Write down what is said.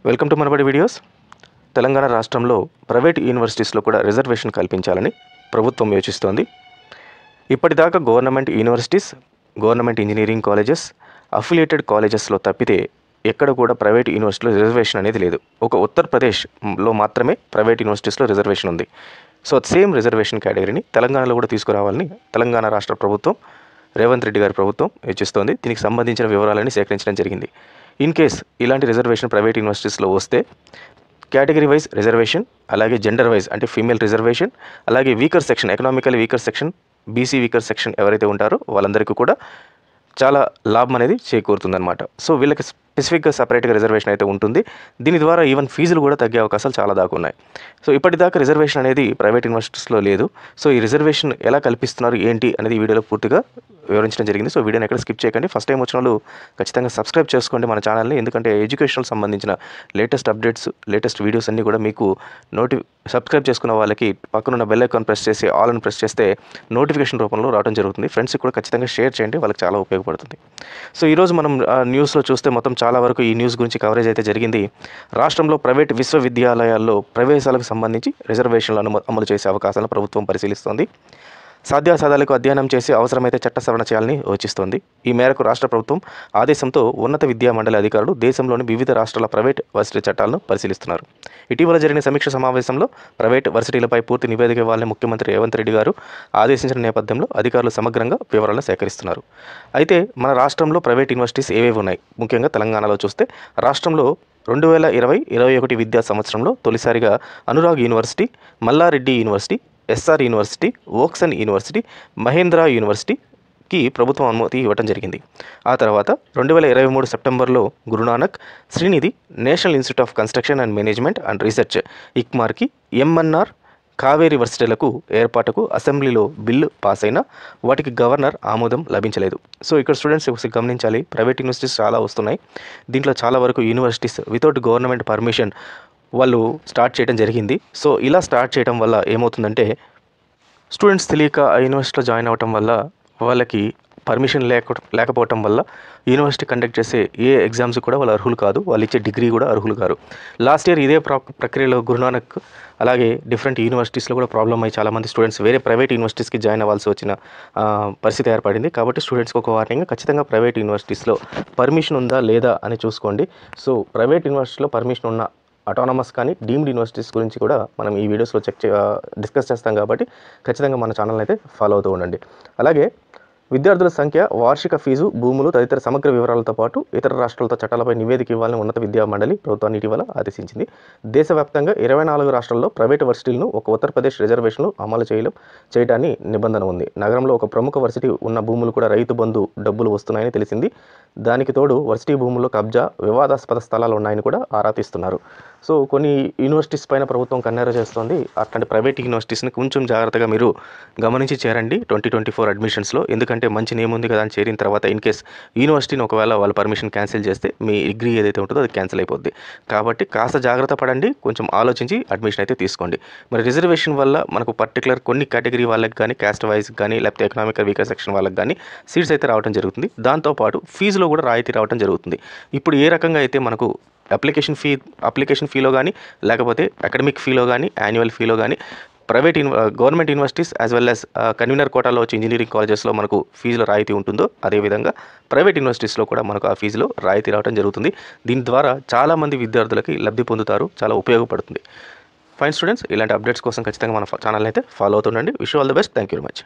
Welcome to Manabadi videos. Telangana రాష్ట్రంలో private యూనివర్సిటీస్లో కూడా reservation కల్పించాలని ప్రభుత్వం యోచిస్తోంది. ఇప్పటిదాకా government universities, government engineering colleges, affiliated కాలేజెస్లో తప్పితే ఎక్కడ కూడా ప్రైవేట్ యూనివర్సిటీలో రిజర్వేషన్ అనేది లేదు. ఒక ఉత్తరప్రదేశ్లో మాత్రమే ప్రైవేట్ యూనివర్సిటీస్లో రిజర్వేషన్ ఉంది. సో సేమ్ రిజర్వేషన్ కేటగిరీని తెలంగాణలో కూడా తీసుకురావాలని తెలంగాణ రాష్ట్ర ప్రభుత్వం, రేవంత్ రెడ్డి గారి ప్రభుత్వం యోచిస్తోంది. దీనికి సంబంధించిన వివరాలని సేకరించడం జరిగింది. ఇన్ కేస్ ఇలాంటి రిజర్వేషన్ ప్రైవేట్ యూనివర్సిటీస్లో వస్తే కేటగిరీ వైజ్ రిజర్వేషన్, అలాగే జెండర్ వైజ్ అంటే ఫీమేల్ రిజర్వేషన్, అలాగే weaker section, economical weaker section, BC weaker section ఎవరైతే ఉంటారో వాళ్ళందరికీ కూడా చాలా లాభం అనేది చేకూరుతుందన్నమాట. సో వీళ్ళకి స్పెసిఫిక్గా సపరేట్గా రిజర్వేషన్ అయితే ఉంటుంది. దీని ద్వారా ఈవెన్ ఫీజులు కూడా తగ్గే అవకాశాలు చాలా దాకా ఉన్నాయి. సో ఇప్పటిదాకా రిజర్వేషన్ అనేది ప్రైవేట్ యూనివర్సిటీస్లో లేదు. సో ఈ రిజర్వేషన్ ఎలా కల్పిస్తున్నారు ఏంటి అనేది ఈ వీడియోలో పూర్తిగా వివరించడం జరిగింది. సో వీడియోని ఎక్కడ స్కిప్ చేయకండి. ఫస్ట్ టైం వచ్చిన వాళ్ళు ఖచ్చితంగా సబ్స్క్రైబ్ చేసుకోండి మన ఛానల్ని. ఎందుకంటే ఎడ్యుకేషనల్ సంబంధించిన లేటెస్ట్ అప్డేట్స్, లేటెస్ట్ వీడియోస్ అన్నీ కూడా మీకు సబ్స్క్రైబ్ చేసుకున్న వాళ్ళకి పక్కనున్న బెల్ ఐకాన్ ప్రెస్ చేసి ఆల్ అని ప్రెస్ చేస్తే నోటిఫికేషన్ రూపంలో రావడం జరుగుతుంది. ఫ్రెండ్స్కి కూడా ఖచ్చితంగా షేర్ చేయండి, వాళ్ళకి చాలా ఉపయోగపడుతుంది. సో ఈరోజు మనం న్యూస్లో చూస్తే మొత్తం చాలా వరకు ఈ న్యూస్ గురించి కవరేజ్ అయితే జరిగింది. రాష్ట్రంలో ప్రైవేట్ విశ్వవిద్యాలయాల్లో ప్రవేశాలకు సంబంధించి రిజర్వేషన్లను అమలు చేసే అవకాశాలను ప్రభుత్వం పరిశీలిస్తోంది. సాధ్యాసాధాలకు అధ్యయనం చేసి అవసరమైతే చట్ట సవరణ చేయాలని యోచిస్తోంది. ఈ మేరకు రాష్ట్ర ప్రభుత్వం ఆదేశంతో ఉన్నత విద్యా మండలి అధికారులు దేశంలోని వివిధ రాష్ట్రాల ప్రైవేట్ వర్సిటీ చట్టాలను పరిశీలిస్తున్నారు. ఇటీవల జరిగిన సమీక్ష సమావేశంలో ప్రైవేట్ వర్సిటీలపై పూర్తి నివేదిక ఇవ్వాలని ముఖ్యమంత్రి రేవంత్ రెడ్డి గారు ఆదేశించిన నేపథ్యంలో అధికారులు సమగ్రంగా వివరాలను సేకరిస్తున్నారు. అయితే మన రాష్ట్రంలో ప్రైవేట్ యూనివర్సిటీస్ ఏవేవి ఉన్నాయి? ముఖ్యంగా తెలంగాణలో చూస్తే రాష్ట్రంలో 2020-21 విద్యా సంవత్సరంలో తొలిసారిగా Anurag university, Mallareddy university, SR university, Woxsen university, Mahendra యూనివర్సిటీకి ప్రభుత్వం అనుమతి ఇవ్వడం జరిగింది. ఆ తర్వాత 2023 సెప్టెంబర్లో Gurunanak, Sreenidhi, national institute of construction and management and research ఇక్మార్కి, ఎంఎన్ఆర్, కావేరీ వర్సిటీలకు ఏర్పాటుకు అసెంబ్లీలో బిల్లు పాస్ అయినా వాటికి గవర్నర్ ఆమోదం లభించలేదు. సో ఇక్కడ స్టూడెంట్స్ గమనించాలి, ప్రైవేట్ యూనివర్సిటీస్ చాలా వస్తున్నాయి. దీంట్లో చాలా వరకు యూనివర్సిటీస్ వితౌట్ గవర్నమెంట్ పర్మిషన్ వాళ్ళు స్టార్ట్ చేయడం జరిగింది. సో ఇలా స్టార్ట్ చేయడం వల్ల ఏమవుతుందంటే స్టూడెంట్స్ తెలియక ఆ యూనివర్సిటీలో జాయిన్ అవ్వటం వల్ల వాళ్ళకి పర్మిషన్ లేకపోవటం వల్ల యూనివర్సిటీ కండక్ట్ చేసే ఏ ఎగ్జామ్స్ కూడా వాళ్ళు అర్హులు కాదు, వాళ్ళు ఇచ్చే డిగ్రీ కూడా అర్హులు కాదు. లాస్ట్ ఇయర్ ఇదే ప్రక్రియలో గురునానక్ అలాగే డిఫరెంట్ యూనివర్సిటీస్లో కూడా ప్రాబ్లం అయ్యి చాలామంది స్టూడెంట్స్ వేరే ప్రైవేట్ యూనివర్సిటీస్కి జాయిన్ అవ్వాల్సి వచ్చిన పరిస్థితి ఏర్పడింది. కాబట్టి స్టూడెంట్స్కి ఒక వార్నింగ్, ఖచ్చితంగా ప్రైవేట్ యూనివర్సిటీస్లో పర్మిషన్ ఉందా లేదా అని చూసుకోండి. సో ప్రైవేట్ యూనివర్సిటీలో పర్మిషన్ ఉన్న అటానమస్ కానీ డీమ్డ్ యూనివర్సిటీస్ గురించి కూడా మనం ఈ వీడియోస్లో డిస్కస్ చేస్తాం. కాబట్టి ఖచ్చితంగా మన ఛానల్ని అయితే ఫాలో అవుతూ ఉండండి. అలాగే విద్యార్థుల సంఖ్య, వార్షిక ఫీజు, భూములు తదితర సమగ్ర వివరాలతో పాటు ఇతర రాష్ట్రాలతో చట్టాలపై నివేదిక ఇవ్వాలని ఉన్నత విద్యా మండలి ప్రభుత్వాన్ని ఇటీవల ఆదేశించింది. దేశవ్యాప్తంగా 24 రాష్ట్రాల్లో ప్రైవేటు వర్సిటీలను ఒక ఉత్తరప్రదేశ్ రిజర్వేషన్లు అమలు చేయడాన్ని నిబంధన ఉంది. నగరంలో ఒక ప్రముఖ వర్సిటీ ఉన్న భూములు కూడా రైతు బంధు డబ్బులు వస్తున్నాయని తెలిసింది. దానికి తోడు వర్సిటీ భూముల్లో కబ్జా, వివాదాస్పద స్థలాలు ఉన్నాయని కూడా ఆరా తీస్తున్నారు. సో కొన్ని యూనివర్సిటీస్ పైన ప్రభుత్వం కన్నెర చేస్తోంది. అట్లాంటి ప్రైవేట్ యూనివర్సిటీస్ని కొంచెం జాగ్రత్తగా మీరు గమనించి చేరండి 2024 అడ్మిషన్స్లో. ఎందుకంటే మంచి నేమ్ ఉంది కదా అని చేరిన తర్వాత ఇన్ కేస్ యూనివర్సిటీని ఒకవేళ వాళ్ళ పర్మిషన్ క్యాన్సిల్ చేస్తే మీ డిగ్రీ ఏదైతే ఉంటుందో అది క్యాన్సిల్ అయిపోద్ది. కాబట్టి కాస్త జాగ్రత్త పడండి, కొంచెం ఆలోచించి అడ్మిషన్ అయితే తీసుకోండి. మరి రిజర్వేషన్ వల్ల మనకు పర్టికులర్ కొన్ని కేటగిరీ వాళ్ళకి కానీ, క్యాస్ట్ వైజ్ కానీ, లేకపోతే ఎకనామికల్ వీకర్ సెక్షన్ వాళ్ళకి కానీ సీట్స్ అయితే రావడం జరుగుతుంది. దాంతోపాటు ఫీజులో కూడా రాయితీ రావడం జరుగుతుంది. ఇప్పుడు ఏ రకంగా అయితే మనకు అప్లికేషన్ ఫీలో కానీ, లేకపోతే అకాడమిక్ ఫీలో కానీ, యాన్యువల్ ఫీలో కానీ government universities as well as convener కోటాలో వచ్చి ఇంజనీరింగ్ కాలేజెస్లో మనకు ఫీజులో రాయితీ ఉంటుందో అదేవిధంగా ప్రైవేట్ యూనివర్సిటీస్లో కూడా మనకు ఆ ఫీజులో రాయితీ రావడం జరుగుతుంది. దీని ద్వారా చాలామంది విద్యార్థులకి లబ్ధి పొందుతారు, చాలా ఉపయోగపడుతుంది. ఫైన్ స్టూడెంట్స్, ఇలాంటి అప్డేట్స్ కోసం ఖచ్చితంగా మన ఛానల్ అయితే ఫాలో అవుతుండండి. Wish all the best. Thank you very much.